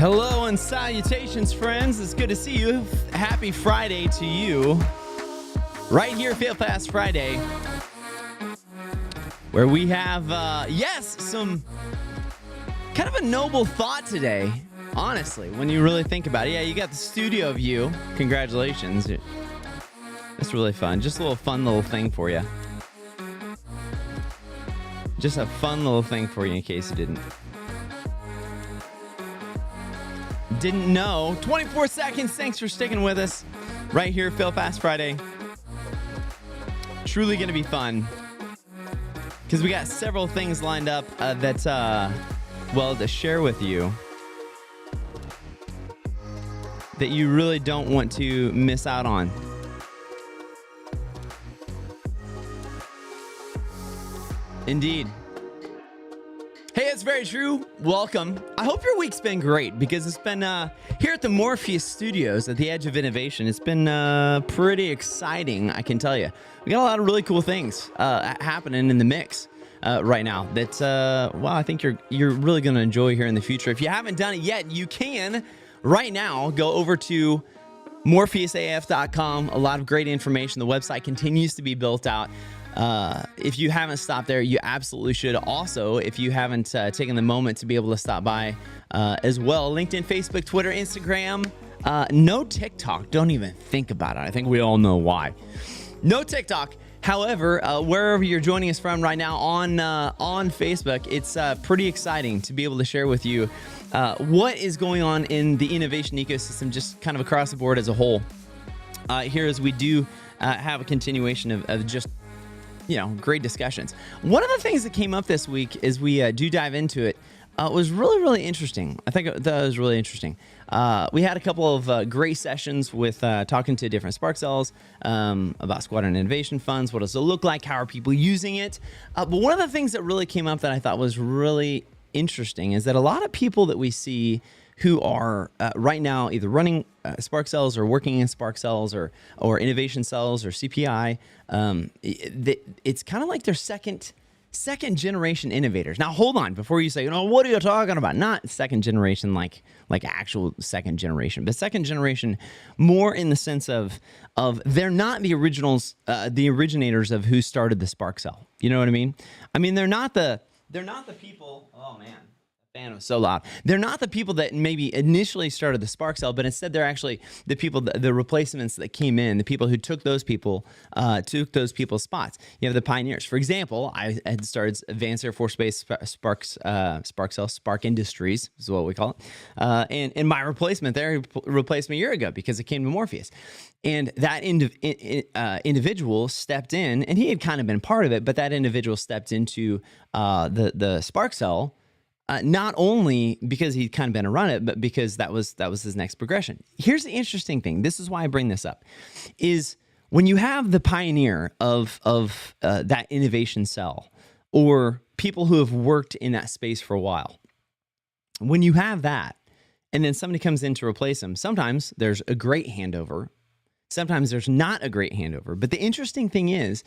Hello and salutations, friends. It's good to see you. Happy Friday to you. Right here, Fail Fast Friday, where we have, some kind of a noble thought today, honestly, when you really think about it. Yeah, you got the studio view. Congratulations. It's really fun. Just a little fun little thing for you. Just a fun little thing for you in case you didn't know. 24 seconds. Thanks for sticking with us right here, Fail Fast Friday. Truly going to be fun because we got several things lined up to share with you that you really don't want to miss out on. Indeed. Hey, it's very true. Welcome. I hope your week's been great because it's been here at the Morpheus Studios at the edge of innovation. It's been pretty exciting, I can tell you. We got a lot of really cool things happening in the mix right now that, I think you're really going to enjoy here in the future. If you haven't done it yet, you can right now go over to MorpheusAF.com. A lot of great information. The website continues to be built out. If you haven't stopped there, you absolutely should. Also, if you haven't taken the moment to be able to stop by as well, LinkedIn, Facebook, Twitter, Instagram, no TikTok. Don't even think about it. I think we all know why. No TikTok. However, wherever you're joining us from right now on Facebook, it's pretty exciting to be able to share with you what is going on in the innovation ecosystem, just kind of across the board as a whole. Here as we do have a continuation of just great discussions. One of the things that came up this week as we do dive into it was really, really interesting. I think that was really interesting. We had a couple of great sessions with talking to different Spark Cells about Squadron Innovation Funds. What does it look like? How are people using it? But one of the things that really came up that I thought was really interesting is that a lot of people that we see who are right now either running Spark Cells or working in Spark Cells or Innovation Cells or CPI, it's kind of like they're second generation innovators. Now, hold on before you say, what are you talking about? Not second generation like actual second generation, but second generation more in the sense of they're not the originals, the originators of who started the Spark Cell. You know what I mean? I mean, they're not the people. Oh man. Fan was so loud. They're not the people that maybe initially started the Spark Cell, but instead they're actually the people, the replacements that came in, the people who took those people's spots. You have the pioneers. For example, I had started Advanced Air Force Base Spark Cell, Spark Industries is what we call it. And my replacement there replaced me a year ago because it came to Morpheus. And that individual stepped in, and he had kind of been part of it, but that individual stepped into the Spark Cell. Not only because he'd kind of been around it, but because that was his next progression. Here's the interesting thing. This is why I bring this up, is when you have the pioneer of that innovation cell or people who have worked in that space for a while, when you have that and then somebody comes in to replace them, sometimes there's a great handover. Sometimes there's not a great handover. But the interesting thing is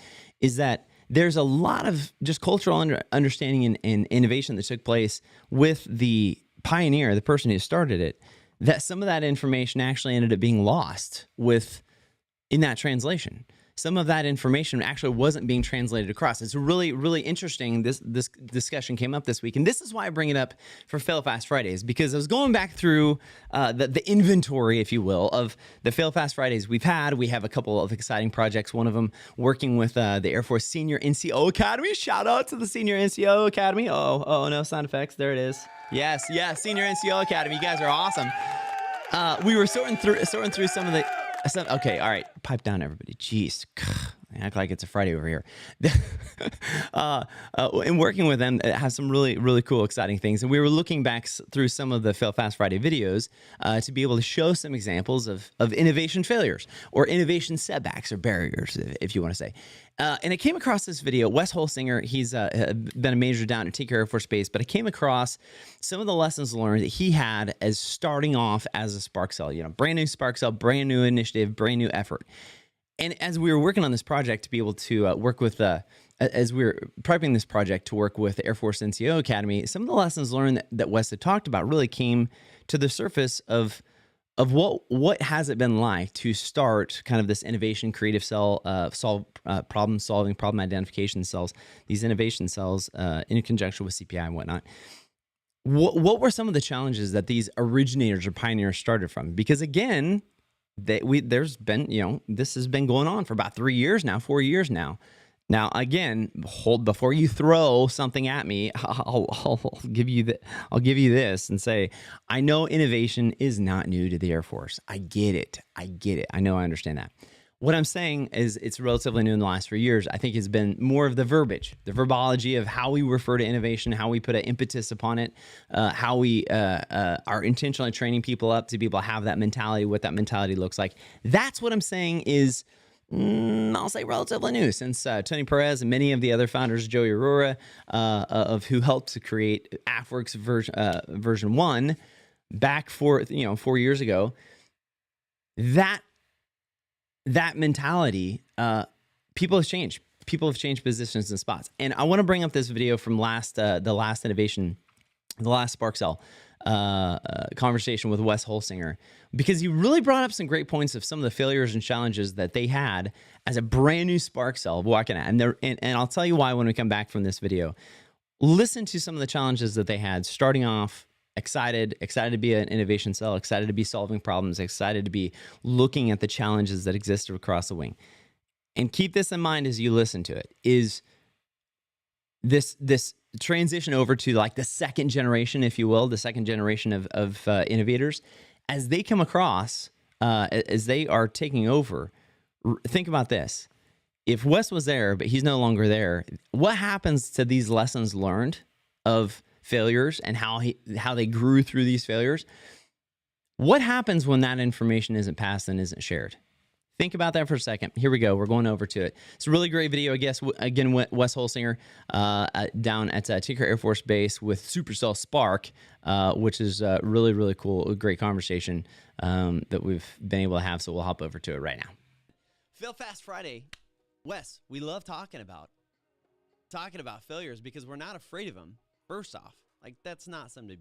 that there's a lot of just cultural understanding and innovation that took place with the pioneer, the person who started it, that some of that information actually ended up being lost in that translation. Some of that information actually wasn't being translated across. It's really, really interesting. This discussion came up this week, and this is why I bring it up for Fail Fast Fridays, because I was going back through the inventory, if you will, of the Fail Fast Fridays we've had. We have a couple of exciting projects. One of them working with the Air Force Senior NCO Academy. Shout out to the Senior NCO Academy. Oh no sound effects. There it is. Yes, Senior NCO Academy. You guys are awesome. We were sorting through some of the. Okay, all right. Pipe down, everybody. Jeez. Act like it's a Friday over here. And working with them, it has some really, really cool, exciting things. And we were looking back through some of the Fail Fast Friday videos to be able to show some examples of innovation failures or innovation setbacks or barriers, if you want to say. And I came across this video. Wes Holsinger, he's been a major down at Take Air Force Base, but I came across some of the lessons learned that he had as starting off as a Spark Cell. Brand new Spark Cell, brand new initiative, brand new effort. And as we were working on this project to be able to work with as we were prepping this project to work with the Air Force NCO Academy, some of the lessons learned that Wes had talked about really came to the surface of what has it been like to start kind of this innovation creative cell, problem solving, problem identification cells, these innovation cells in conjunction with CPI and whatnot. What were some of the challenges that these originators or pioneers started from? Because again, there's been, this has been going on for about 3 years now, 4 years now. Now, again, before you throw something at me, I'll give you this and say, I know innovation is not new to the Air Force. I get it. I know, I understand that. What I'm saying is it's relatively new in the last 3 years. I think it's been more of the verbiage, the verbology of how we refer to innovation, how we put an impetus upon it, how we are intentionally training people up to be able to have that mentality, what that mentality looks like. That's what I'm saying is, I'll say relatively new, since Tony Perez and many of the other founders, Joey Aurora, of who helped to create AFWorks version 1 back 4 years ago. That mentality, people have changed. People have changed positions and spots. And I want to bring up this video from the last innovation, the last Spark Cell conversation with Wes Holsinger, because he really brought up some great points of some of the failures and challenges that they had as a brand new Spark Cell walking at. And I'll tell you why when we come back from this video. Listen to some of the challenges that they had starting off. Excited to be an innovation cell, excited to be solving problems, excited to be looking at the challenges that existed across the wing. And keep this in mind as you listen to it, is this transition over to like the second generation, if you will, the second generation of innovators, as they come across, as they are taking over. Think about this. If Wes was there, but he's no longer there, what happens to these lessons learned of failures and how they grew through these failures? What happens when that information isn't passed and isn't shared? Think about that for a second. Here we go. We're going over to it. It's a really great video, I guess. Again, Wes Holsinger down at Tinker Air Force Base with Supercell Spark, which is really, really cool. A great conversation that we've been able to have. So we'll hop over to it right now. Fail Fast Friday. Wes, we love talking about failures because we're not afraid of them. First off, like that's not something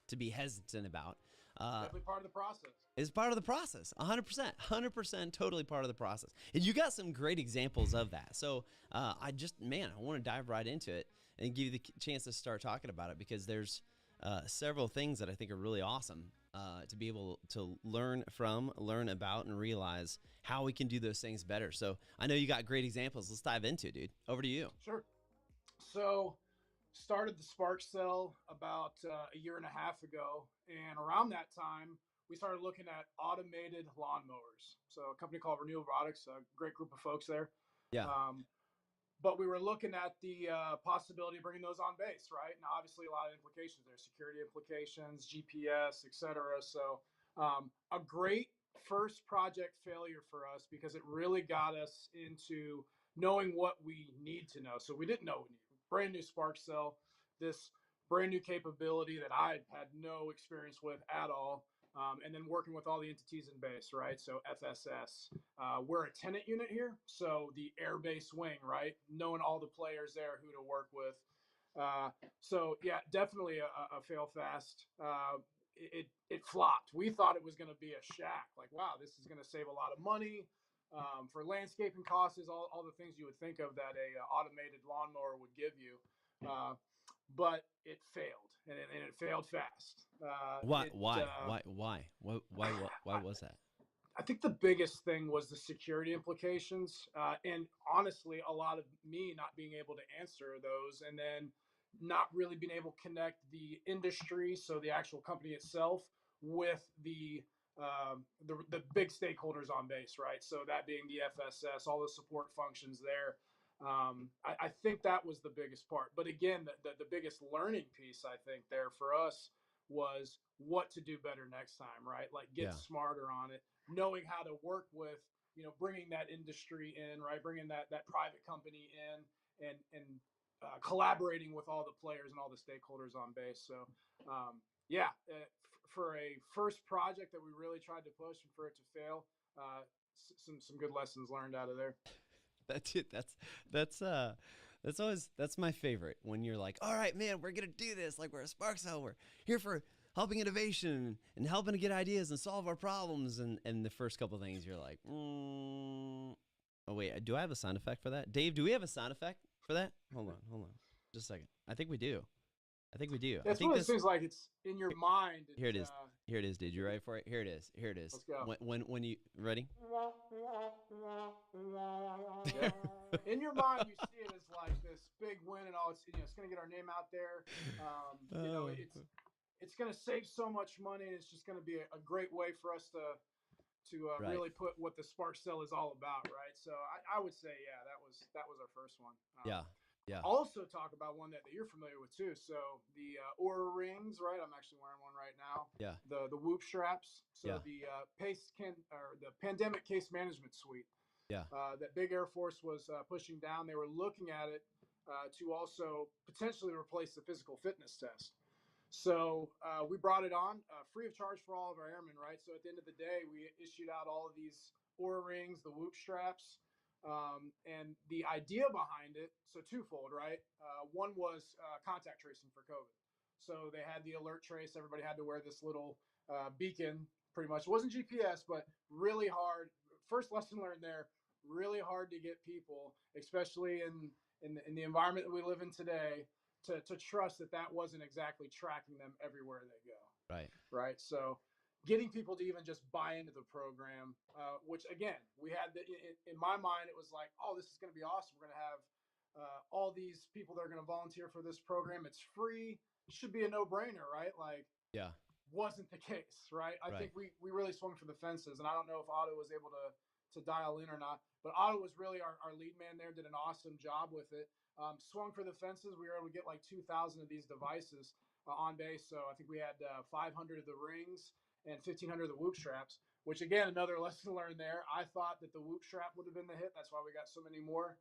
to be hesitant about. Definitely part of the process. It's part of the process, 100%, totally part of the process. And you got some great examples of that. So I want to dive right into it and give you the chance to start talking about it, because there's several things that I think are really awesome to be able to learn about, and realize how we can do those things better. So I know you got great examples. Let's dive into it, dude. Over to you. Sure. So started the Spark Cell about a year and a half ago, and around that time we started looking at automated lawnmowers. So a company called Renew Robotics, a great group of folks there. Yeah. But we were looking at the possibility of bringing those on base, right? Now, obviously, a lot of implications there, security implications, GPS, etc. So a great first project failure for us, because it really got us into knowing what we need to know. So we didn't know we needed brand new Spark Cell, this brand new capability that I had no experience with at all. And then working with all the entities in base, right? So FSS, we're a tenant unit here, so the air base wing, right? Knowing all the players there, who to work with. So yeah, definitely a fail fast. It flopped. We thought it was going to be a shack. Like, wow, this is going to save a lot of money for landscaping costs, all the things you would think of that a automated lawnmower would give you. But it failed, and it failed fast. Why was that? I think the biggest thing was the security implications, and honestly, a lot of me not being able to answer those, and then not really being able to connect the industry, so the actual company itself, with the big stakeholders on base, right? So that being the FSS, all the support functions there. I think that was the biggest part. But again, the biggest learning piece, I think, there for us was what to do better next time, right? Like get smarter on it, knowing how to work with, bringing that industry in, right? Bringing that private company in, and collaborating with all the players and all the stakeholders on base. So, for a first project that we really tried to push and for it to fail, some good lessons learned out of there. That's That's my favorite, when you're like, all right, man, we're going to do this. Like, we're a Spark Cell. We're here for helping innovation and helping to get ideas and solve our problems. And the first couple things you're like, oh, wait, do I have a sound effect for that? Dave, do we have a sound effect for that? Hold on. Just a second. I think we do. That's one of those things, like, it's in your mind. Here it is. Here it is, dude. You ready for it? Here it is. Let's go. When you ready? Yeah. In your mind, you see it as like this big win and all. It's it's going to get our name out there. It's going to save so much money, and it's just going to be a great way for us to Right. really put what the Spark Cell is all about, right? So I would say, yeah, that was our first one. Yeah. Also talk about one that you're familiar with too. So the Aura rings, right? I'm actually wearing one right now. Yeah. The Whoop straps. So Yeah. the pandemic case management suite. Yeah. That Big Air Force was pushing down. They were looking at it to also potentially replace the physical fitness test. So we brought it on free of charge for all of our airmen, right? So at the end of the day, we issued out all of these Aura rings, the Whoop straps. And the idea behind it, so twofold, right? One was contact tracing for COVID. So they had the alert trace. Everybody had to wear this little beacon, pretty much. It wasn't GPS, but really hard. First lesson learned there, really hard to get people, especially in the environment that we live in today, to trust that wasn't exactly tracking them everywhere they go. Right. So getting people to even just buy into the program, which again, we had in my mind, it was like, oh, this is going to be awesome. We're going to have all these people that are going to volunteer for this program. It's free. It should be a no-brainer, right? Like, Yeah. wasn't the case, right? I think we really swung for the fences, and I don't know if Otto was able to dial in or not, but Otto was really our lead man there, did an awesome job with it. Swung for the fences. We were able to get like 2,000 of these devices on base. So I think we had 500 of the rings and 1,500 of the Whoop straps, which again, another lesson learned there. I thought that the Whoop strap would have been the hit. That's why we got so many more.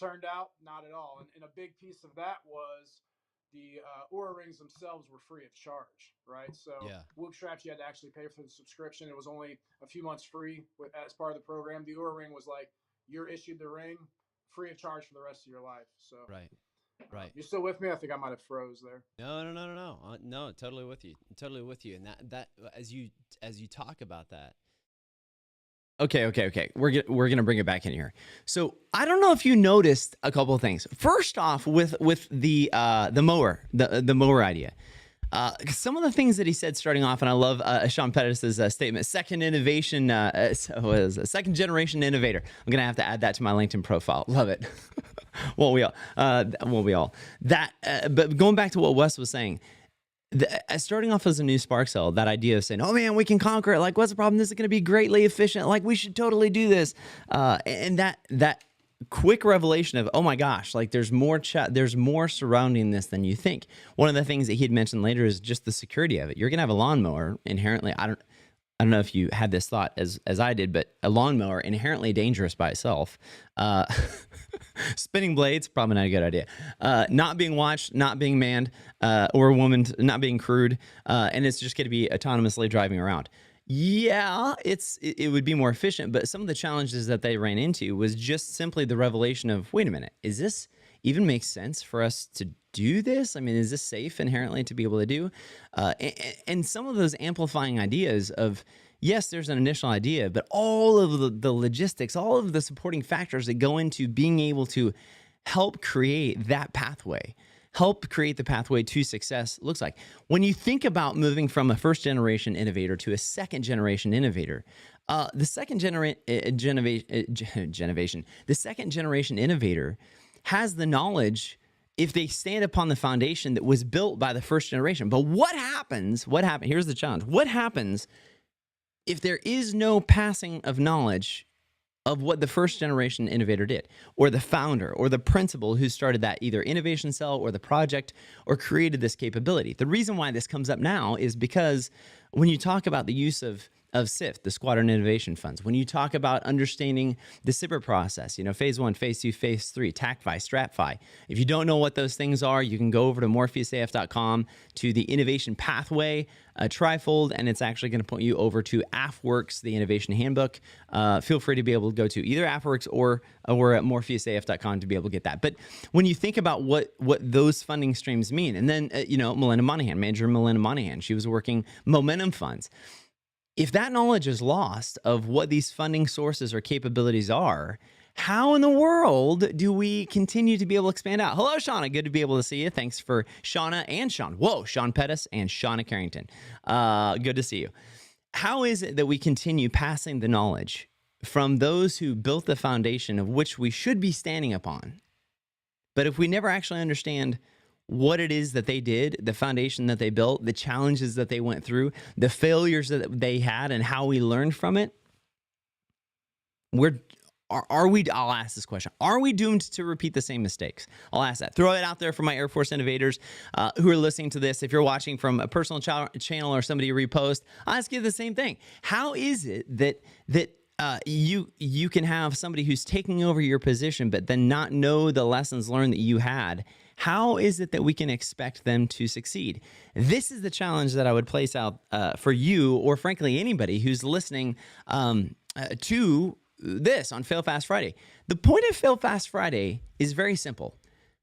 Turned out not at all. And a big piece of that was the Aura rings themselves were free of charge, right? So Whoop straps, you had to actually pay for the subscription. It was only a few months free as part of the program. The Aura ring was like, you're issued the ring free of charge for the rest of your life. So Right. You still with me? I think I might have froze there. No. No, totally with you. And that as you talk about that. Okay. We're gonna bring it back in here. So I don't know if you noticed a couple of things. First off, with the mower, the mower idea. Some of the things that he said starting off, and I love Sean Pettis' statement, second generation innovator. I'm going to have to add that to my LinkedIn profile. Love it. Well, we all. But going back to what Wes was saying, starting off as a new Spark Cell, that idea of saying, oh man, we can conquer it. Like, what's the problem? This is going to be greatly efficient. Like, we should totally do this. And that quick revelation of, oh my gosh, like there's more surrounding this than you think. One of the things that he had mentioned later is just the security of it. You're gonna have a lawnmower inherently. I don't know if you had this thought as I did, but a lawnmower inherently dangerous by itself. Spinning blades, probably not a good idea. Not being watched, not being manned, or a woman not being crewed, and it's just going to be autonomously driving around. Yeah, it would be more efficient, but some of the challenges that they ran into was just simply the revelation of, wait a minute, is this even make sense for us to do this? I mean, is this safe inherently to be able to do? And some of those amplifying ideas of, yes, there's an initial idea, but all of the logistics, all of the supporting factors that go into being able to help create that pathway, help create the pathway to success looks like. When you think about moving from a first generation innovator to a second generation innovator, the second generation innovator has the knowledge if they stand upon the foundation that was built by the first generation. But what happens? Here's the challenge. What happens if there is no passing of knowledge of what the first generation innovator did, or the founder, or the principal who started that either innovation cell or the project or created this capability? The reason why this comes up now is because when you talk about the use of of SIFT, the Squadron Innovation Funds, when you talk about understanding the SIPR process, phase 1, phase 2, phase 3, TACFI, StratFi. If you don't know what those things are, you can go over to morpheusaf.com to the innovation pathway, trifold, and it's actually going to point you over to AFWorks, the innovation handbook. Feel free to be able to go to either AFWorks or at morpheusaf.com to be able to get that. But when you think about what those funding streams mean, and then, Melinda Monahan, Manager Melinda Monahan, she was working momentum funds. If that knowledge is lost of what these funding sources or capabilities are, how in the world do we continue to be able to expand out? Hello, Shauna. Good to be able to see you. Thanks for Shauna and Sean. Whoa, Sean Pettis and Shauna Carrington. Good to see you. How is it that we continue passing the knowledge from those who built the foundation of which we should be standing upon? But if we never actually understand what it is that they did, the foundation that they built, the challenges that they went through, the failures that they had, and how we learned from it, I'll ask this question. Are we doomed to repeat the same mistakes? I'll ask that. Throw it out there for my Air Force innovators who are listening to this. If you're watching from a personal channel or somebody repost, I'll ask you the same thing. How is it that you can have somebody who's taking over your position, but then not know the lessons learned that you had? How is it that we can expect them to succeed? This is the challenge that I would place out for you, or frankly, anybody who's listening to this on Fail Fast Friday. The point of Fail Fast Friday is very simple.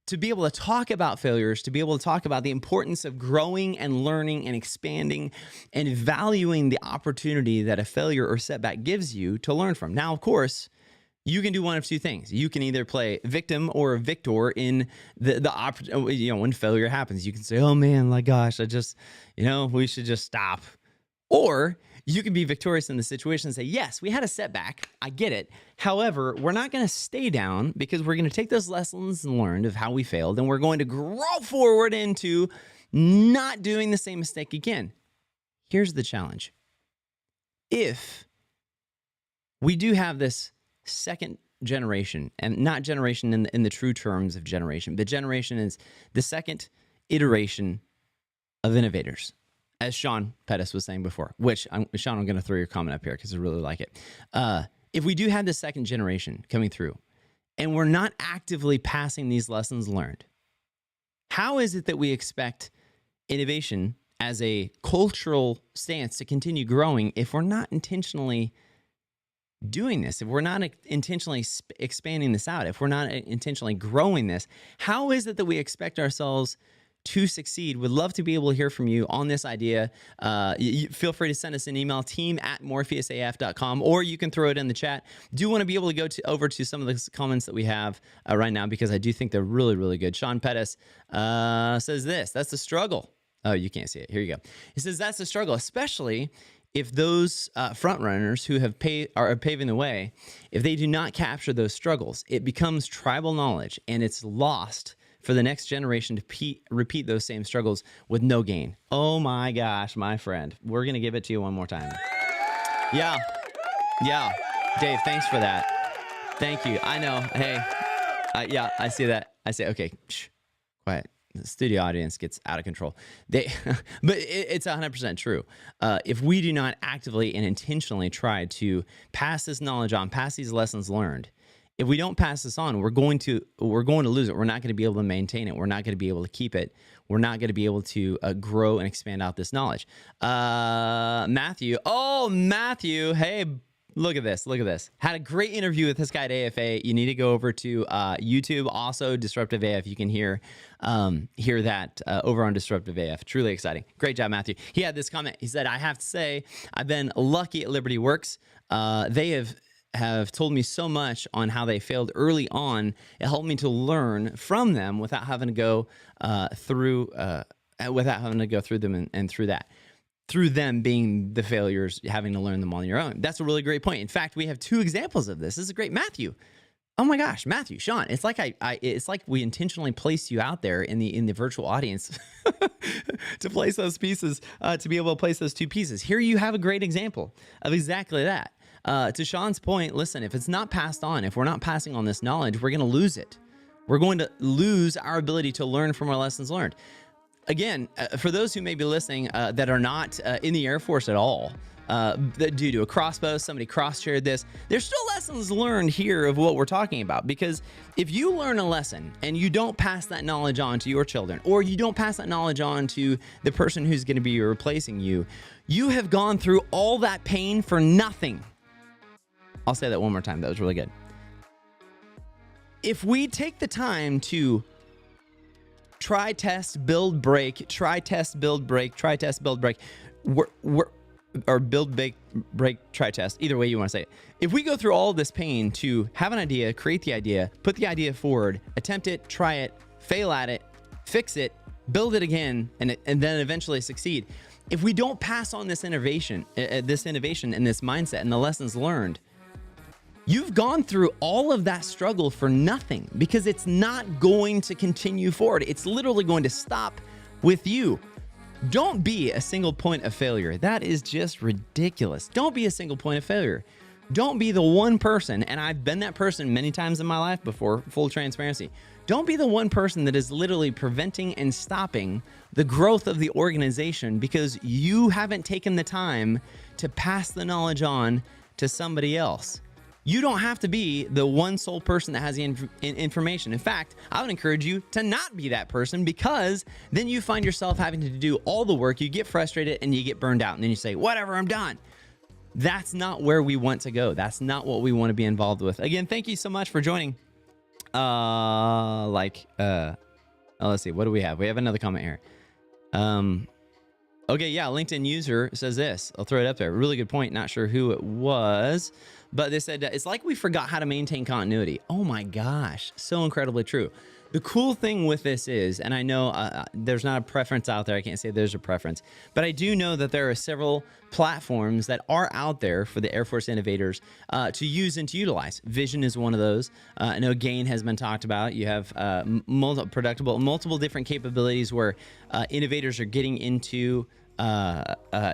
To be able to talk about failures, to be able to talk about the importance of growing and learning and expanding and valuing the opportunity that a failure or setback gives you to learn from. Now, of course, you can do one of two things. You can either play victim or victor in when failure happens. You can say, oh man, like gosh, we should just stop. Or you can be victorious in the situation and say, yes, we had a setback. I get it. However, we're not going to stay down because we're going to take those lessons learned of how we failed and we're going to grow forward into not doing the same mistake again. Here's the challenge. If we do have this second generation, and not generation in the true terms of generation, but generation is the second iteration of innovators, as Sean Pettis was saying before, which, Sean, I'm going to throw your comment up here because I really like it. If we do have the second generation coming through and we're not actively passing these lessons learned, how is it that we expect innovation as a cultural stance to continue growing if we're not intentionally doing this, if we're not intentionally expanding this out, if we're not intentionally growing this? How is it that we expect ourselves to succeed? Would love to be able to hear from you on this idea. Feel free to send us an email, team@morpheusaf.com, or you can throw it in the chat. Do want to be able to go over to some of the comments that we have right now, because I do think they're really, really good. Sean Pettis says this, that's the struggle. Oh, you can't see it. Here you go. He says that's the struggle, especially if those front runners who are paving the way, if they do not capture those struggles, it becomes tribal knowledge and it's lost for the next generation to repeat those same struggles with no gain. Oh my gosh, my friend. We're going to give it to you one more time. Yeah. Dave, thanks for that. Thank you. I know. Hey, yeah, I see that. I say, okay, shh, quiet. The studio audience gets out of control. But it's 100% true. If we do not actively and intentionally try to pass this knowledge on, pass these lessons learned, if we don't pass this on, we're going to lose it. We're not going to be able to maintain it. We're not going to be able to keep it. We're not going to be able to grow and expand out this knowledge. Matthew. Oh, Matthew. Hey, look at this. Look at this. Had a great interview with this guy at AFA. You need to go over to YouTube. Also, Disruptive AF. You can hear that over on Disruptive AF. Truly exciting. Great job, Matthew. He had this comment. He said, I have to say, I've been lucky at Liberty Works. They have told me so much on how they failed early on. It helped me to learn from them without having to go through them and through that. Through them being the failures, having to learn them on your own. That's a really great point. In fact, we have two examples of this. This is great. Matthew. Oh my gosh, Matthew, Sean. It's like it's like we intentionally placed you out there in the virtual audience to place those pieces, to be able to place those two pieces. Here you have a great example of exactly that. To Sean's point, listen, if it's not passed on, if we're not passing on this knowledge, we're going to lose it. We're going to lose our ability to learn from our lessons learned. Again, for those who may be listening that are not in the Air Force at all, due to a cross post, somebody cross-shared this. There's still lessons learned here of what we're talking about, because if you learn a lesson and you don't pass that knowledge on to your children, or you don't pass that knowledge on to the person who's going to be replacing you, you have gone through all that pain for nothing. I'll say that one more time. That was really good. If we take the time to try, test, build, break, try, test, build, break, try, test, build, break, or build, break, try, test, either way you want to say it. If we go through all this pain to have an idea, create the idea, put the idea forward, attempt it, try it, fail at it, fix it, build it again, and then eventually succeed. If we don't pass on this innovation and this mindset and the lessons learned, you've gone through all of that struggle for nothing, because it's not going to continue forward. It's literally going to stop with you. Don't be a single point of failure. That is just ridiculous. Don't be a single point of failure. Don't be the one person, and I've been that person many times in my life before, full transparency. Don't be the one person that is literally preventing and stopping the growth of the organization because you haven't taken the time to pass the knowledge on to somebody else. You don't have to be the one sole person that has the information. In fact, I would encourage you to not be that person, because then you find yourself having to do all the work, you get frustrated, and you get burned out, and then you say, whatever, I'm done. That's not where we want to go. That's not what we want to be involved with. Again, thank you so much for joining. Let's see, what do we have? We have another comment here. Okay, yeah, LinkedIn user says this. I'll throw it up there. Really good point. Not sure who it was, but they said, it's like we forgot how to maintain continuity. Oh my gosh, so incredibly true. The cool thing with this is, and I know there's not a preference out there. I can't say there's a preference, but I do know that there are several platforms that are out there for the Air Force innovators to use and to utilize. Vision is one of those. I know Gain has been talked about. You have multiple different capabilities where innovators are getting into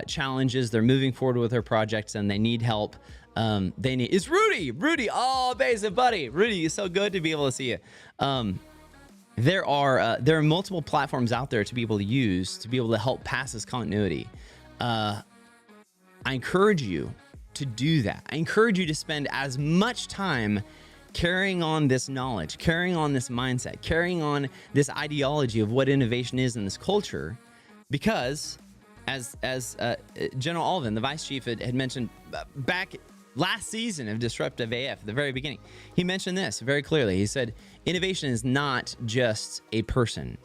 challenges. They're moving forward with their projects and they need help. It's Rudy. Oh, basic buddy. Rudy, it's so good to be able to see you. There are multiple platforms out there to be able to use to be able to help pass this continuity. I encourage you to do that. I encourage you to spend as much time carrying on this knowledge, carrying on this mindset, carrying on this ideology of what innovation is in this culture, because as General Alvin, the vice chief, had mentioned back last season of Disruptive AF, at the very beginning, he mentioned this very clearly. He said, innovation is not just a person.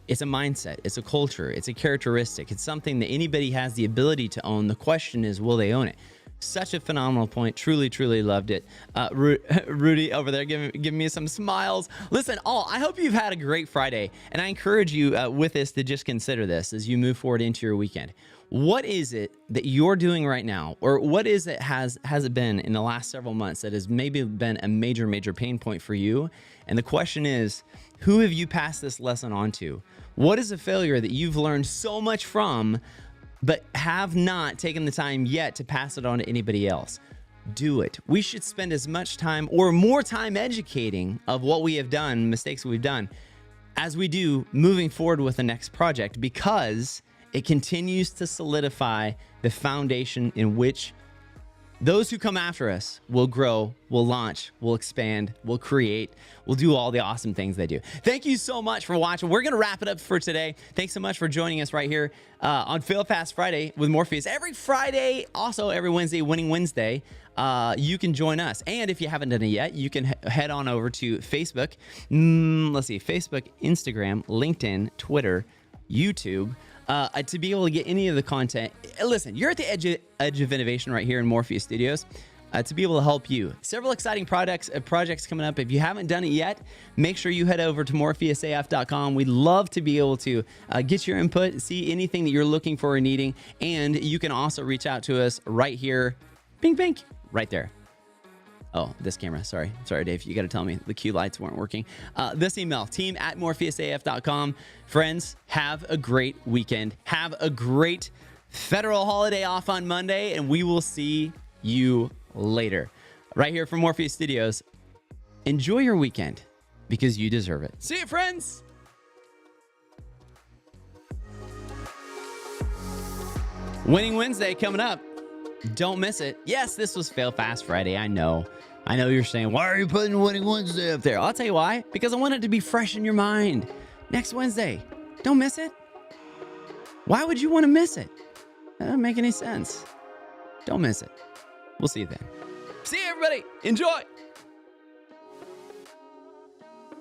It's a mindset. It's a culture. It's a characteristic. It's something that anybody has the ability to own. The question is, will they own it? Such a phenomenal point. Truly, truly loved it. Rudy over there giving me some smiles. Listen, I hope you've had a great Friday. And I encourage you with this to just consider this as you move forward into your weekend. What is it that you're doing right now? Or what is it has it been in the last several months that has maybe been a major pain point for you? And the question is, who have you passed this lesson on to? What is a failure that you've learned so much from, but have not taken the time yet to pass it on to anybody else? Do it. We should spend as much time or more time educating of what we have done, mistakes we've done, as we do moving forward with the next project, because it continues to solidify the foundation in which those who come after us will grow, will launch, will expand, will create, will do all the awesome things they do. Thank you so much for watching. We're going to wrap it up for today. Thanks so much for joining us right here on Fail Fast Friday with Morpheus. Every Friday, also every Wednesday, Winning Wednesday, you can join us. And if you haven't done it yet, you can head on over to Facebook. Let's see, Facebook, Instagram, LinkedIn, Twitter, YouTube. To be able to get any of the content. Listen, you're at the edge of innovation right here in Morpheus Studios to be able to help you. Several exciting projects coming up. If you haven't done it yet, make sure you head over to morpheusaf.com. We'd love to be able to get your input, see anything that you're looking for or needing, and you can also reach out to us right here. Bing, bing, right there. Oh, this camera. Sorry, Dave. You got to tell me the cue lights weren't working. This email, team@morpheusaf.com. Friends, have a great weekend. Have a great federal holiday off on Monday, and we will see you later. Right here from Morpheus Studios. Enjoy your weekend because you deserve it. See you, friends. Winning Wednesday coming up. Don't miss it. Yes, this was Fail Fast Friday. I know. You're saying, why are you putting Winning Wednesday up there? I'll tell you why. Because I want it to be fresh in your mind. Next Wednesday. Don't miss it. Why would you want to miss it? That doesn't make any sense. Don't miss it. We'll see you then. See you, everybody. Enjoy.